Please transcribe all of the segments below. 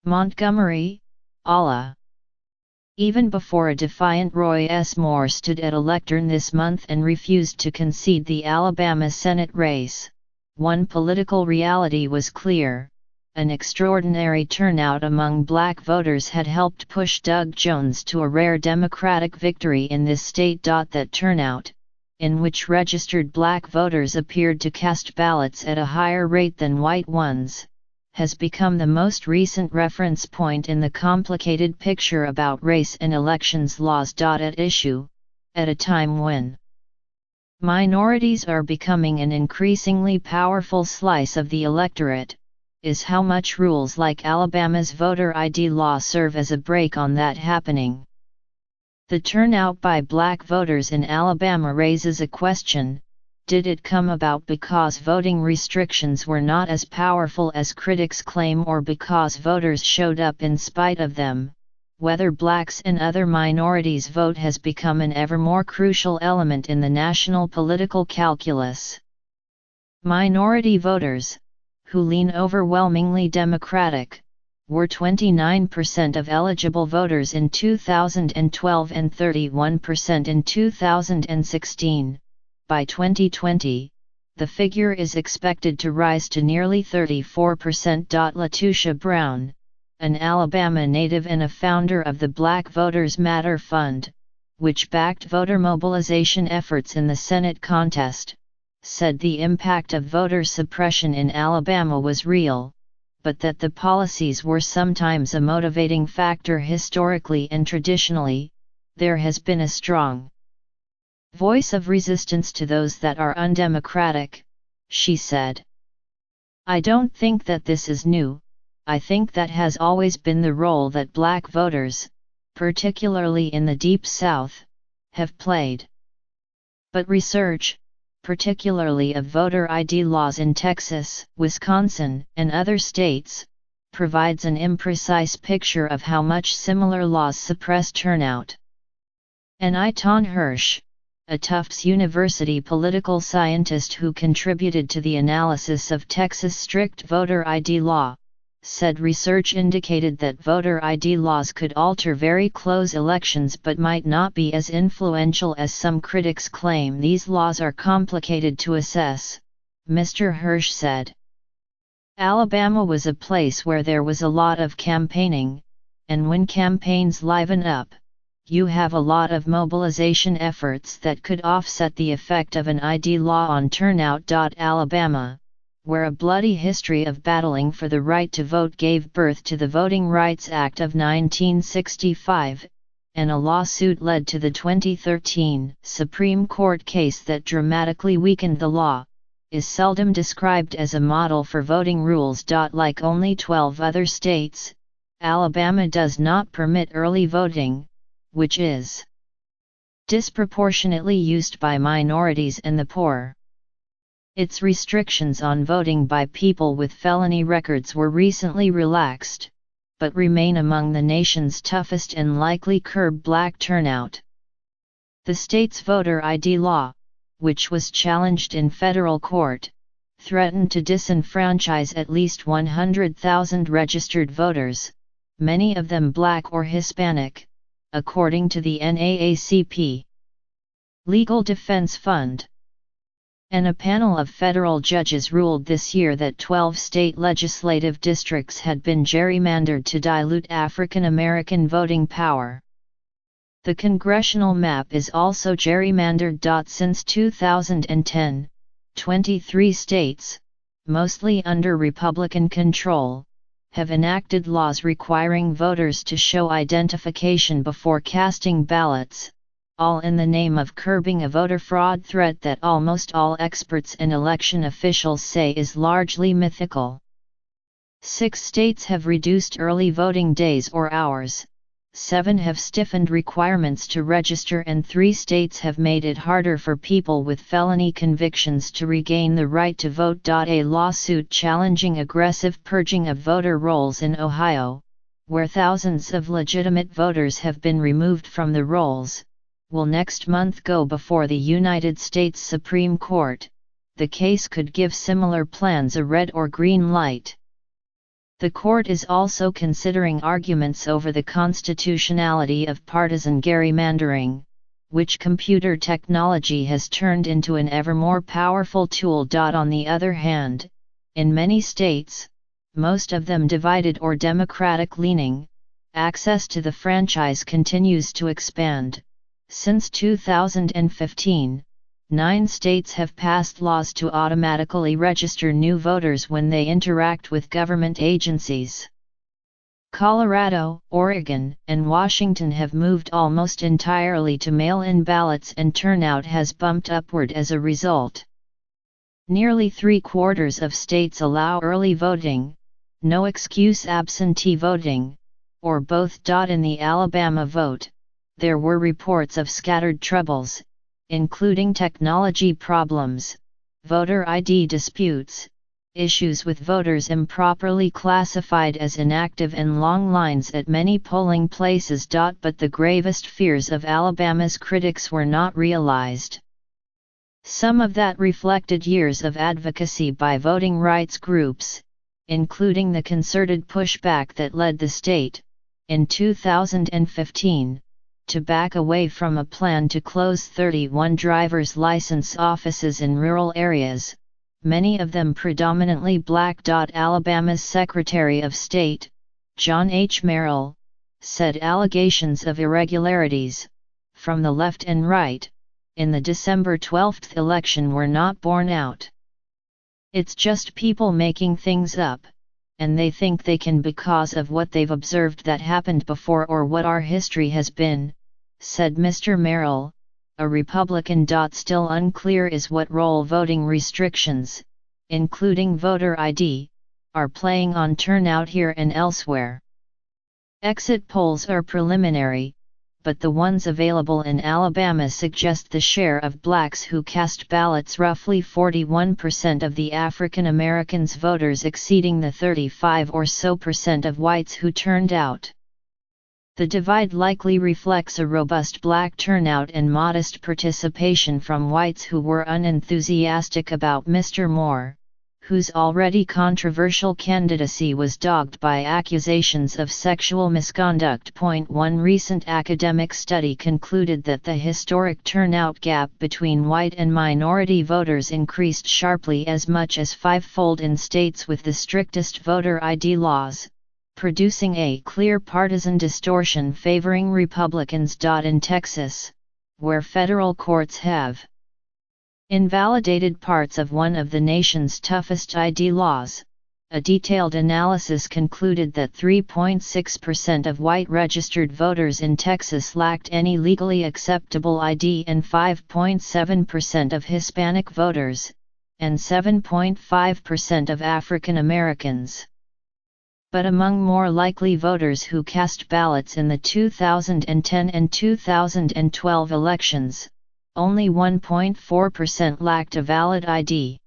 Montgomery, Allah. Even before a defiant Roy S. Moore stood at a lectern this month and refused to concede the Alabama Senate race, one political reality was clear: an extraordinary turnout among black voters had helped push Doug Jones to a rare Democratic victory in this state. That turnout, in which registered black voters appeared to cast ballots at a higher rate than white ones, has become the most recent reference point in the complicated picture about race and elections laws. At issue, at a time when minorities are becoming an increasingly powerful slice of the electorate, is how much rules like Alabama's voter ID law serve as a brake on that happening. The turnout by black voters in Alabama raises a question: did it come about because voting restrictions were not as powerful as critics claim, or because voters showed up in spite of them? Whether blacks and other minorities vote has become an ever more crucial element in the national political calculus. Minority voters, who lean overwhelmingly Democratic, were 29% of eligible voters in 2012 and 31% in 2016. By 2020, the figure is expected to rise to nearly 34%. Latusha Brown, an Alabama native and a founder of the Black Voters Matter Fund, which backed voter mobilization efforts in the Senate contest, said the impact of voter suppression in Alabama was real, but that the policies were sometimes a motivating factor. Historically and traditionally, there has been a strong voice of resistance to those that are undemocratic, she said. I don't think that this is new. I think that has always been the role that black voters, particularly in the Deep South, have played. But research, particularly of voter ID laws in Texas, Wisconsin, and other states, provides an imprecise picture of how much similar laws suppress turnout. Ton Hirsch, a Tufts University political scientist who contributed to the analysis of Texas' strict voter ID law, said research indicated that voter ID laws could alter very close elections but might not be as influential as some critics claim. These laws are complicated to assess, Mr. Hirsch said. Alabama was a place where there was a lot of campaigning, and when campaigns liven up, you have a lot of mobilization efforts that could offset the effect of an ID law on turnout. Alabama, where a bloody history of battling for the right to vote gave birth to the Voting Rights Act of 1965, and a lawsuit led to the 2013 Supreme Court case that dramatically weakened the law, is seldom described as a model for voting rules. Like only 12 other states, Alabama does not permit early voting, which is disproportionately used by minorities and the poor. Its restrictions on voting by people with felony records were recently relaxed, but remain among the nation's toughest and likely curb black turnout. The state's voter ID law, which was challenged in federal court, threatened to disenfranchise at least 100,000 registered voters, many of them black or Hispanic, according to the NAACP Legal Defense Fund. And a panel of federal judges ruled this year that 12 state legislative districts had been gerrymandered to dilute African American voting power. The congressional map is also gerrymandered. Since 2010, 23 states, mostly under Republican control, have enacted laws requiring voters to show identification before casting ballots, all in the name of curbing a voter fraud threat that almost all experts and election officials say is largely mythical. 6 states have reduced early voting days or hours, 7 have stiffened requirements to register, and 3 states have made it harder for people with felony convictions to regain the right to vote. A lawsuit challenging aggressive purging of voter rolls in Ohio, where thousands of legitimate voters have been removed from the rolls, will next month go before the United States Supreme Court. The case could give similar plans a red or green light. The court is also considering arguments over the constitutionality of partisan gerrymandering, which computer technology has turned into an ever more powerful tool. On the other hand, in many states, most of them divided or Democratic-leaning, access to the franchise continues to expand. Since 2015, 9 states have passed laws to automatically register new voters when they interact with government agencies. Colorado, Oregon, and Washington have moved almost entirely to mail-in ballots, and turnout has bumped upward as a result. Nearly 3/4 of states allow early voting, no excuse absentee voting, or both. In the Alabama vote, there were reports of scattered troubles, including technology problems, voter ID disputes, issues with voters improperly classified as inactive, and long lines at many polling places. But the gravest fears of Alabama's critics were not realized. Some of that reflected years of advocacy by voting rights groups, including the concerted pushback that led the state, in 2015, to back away from a plan to close 31 driver's license offices in rural areas, many of them predominantly black. Alabama's Secretary of State, John H. Merrill, said allegations of irregularities, from the left and right, in the December 12 election were not borne out. "It's just people making things up, and they think they can because of what they've observed that happened before or what our history has been," said Mr. Merrill, a Republican. Still unclear is what role voting restrictions, including voter ID, are playing on turnout here and elsewhere. Exit polls are preliminary, but the ones available in Alabama suggest the share of blacks who cast ballots roughly 41% of the African Americans voters, exceeding the 35% or so of whites who turned out. The divide likely reflects a robust black turnout and modest participation from whites who were unenthusiastic about Mr. Moore, whose already controversial candidacy was dogged by accusations of sexual misconduct. One recent academic study concluded that the historic turnout gap between white and minority voters increased sharply, as much as 5-fold in states with the strictest voter ID laws, producing a clear partisan distortion favoring Republicans. In Texas, where federal courts have invalidated parts of one of the nation's toughest ID laws, a detailed analysis concluded that 3.6% of white registered voters in Texas lacked any legally acceptable ID, and 5.7% of Hispanic voters, and 7.5% of African Americans. But among more likely voters who cast ballots in the 2010 and 2012 elections, only 1.4% lacked a valid ID.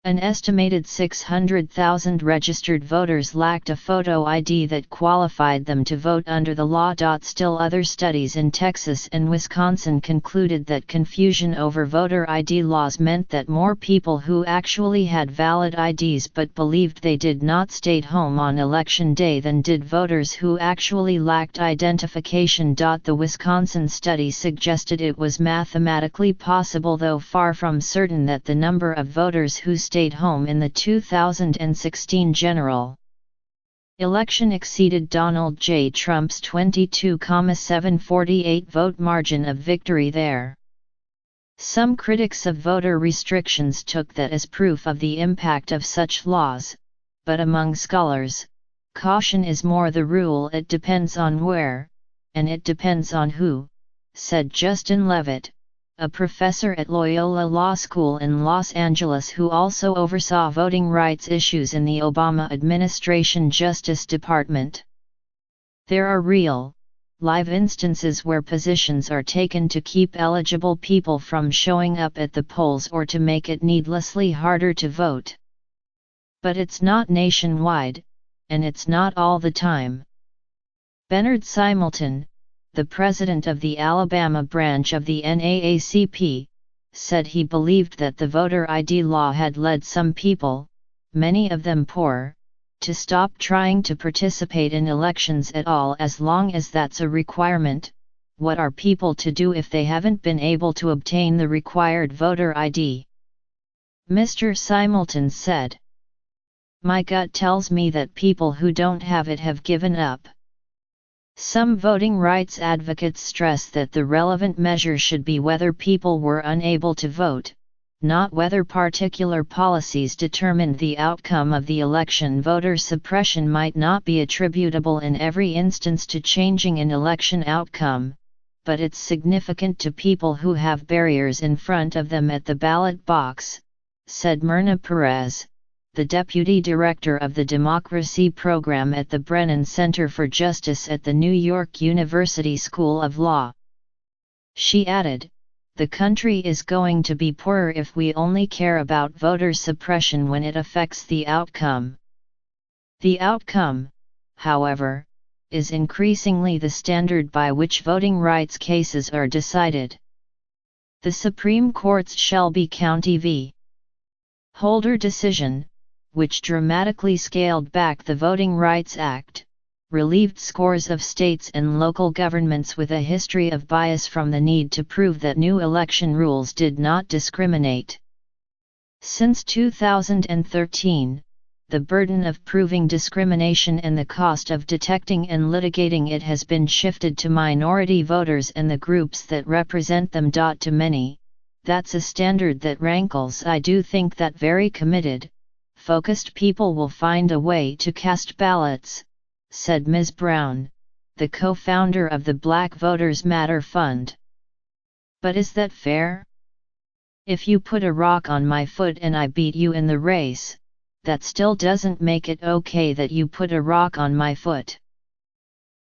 An estimated 600,000 registered voters lacked a photo ID that qualified them to vote under the law. Still, other studies in Texas and Wisconsin concluded that confusion over voter ID laws meant that more people who actually had valid IDs but believed they did not stayed home on election day than did voters who actually lacked identification. The Wisconsin study suggested it was mathematically possible, though far from certain, that the number of voters who stayed home in the 2016 general election exceeded Donald J. Trump's 22,748 vote margin of victory there. Some critics of voter restrictions took that as proof of the impact of such laws, but among scholars, caution is more the rule. It depends on where, and it depends on who, said Justin Levitt, a professor at Loyola Law School in Los Angeles who also oversaw voting rights issues in the Obama administration Justice Department. There are real, live instances where positions are taken to keep eligible people from showing up at the polls or to make it needlessly harder to vote. But it's not nationwide, and it's not all the time. Bernard Simulton, the president of the Alabama branch of the NAACP, said he believed that the voter ID law had led some people, many of them poor, to stop trying to participate in elections at all as long as that's a requirement. What are people to do if they haven't been able to obtain the required voter ID? Mr. Simulton said. My gut tells me that people who don't have it have given up. Some voting rights advocates stress that the relevant measure should be whether people were unable to vote, not whether particular policies determined the outcome of the election. Voter suppression might not be attributable in every instance to changing an election outcome, but it's significant to people who have barriers in front of them at the ballot box, said Myrna Perez, the deputy director of the Democracy Program at the Brennan Center for Justice at the New York University School of Law. She added, "The country is going to be poorer if we only care about voter suppression when it affects the outcome." The outcome, however, is increasingly the standard by which voting rights cases are decided. The Supreme Court's Shelby County v. Holder decision, which dramatically scaled back the Voting Rights Act, relieved scores of states and local governments with a history of bias from the need to prove that new election rules did not discriminate. Since 2013, the burden of proving discrimination and the cost of detecting and litigating it has been shifted to minority voters and the groups that represent them. To many, that's a standard that rankles. I do think that very committed, focused people will find a way to cast ballots, said Ms. Brown, the co-founder of the Black Voters Matter Fund. But is that fair? If you put a rock on my foot and I beat you in the race, that still doesn't make it okay that you put a rock on my foot.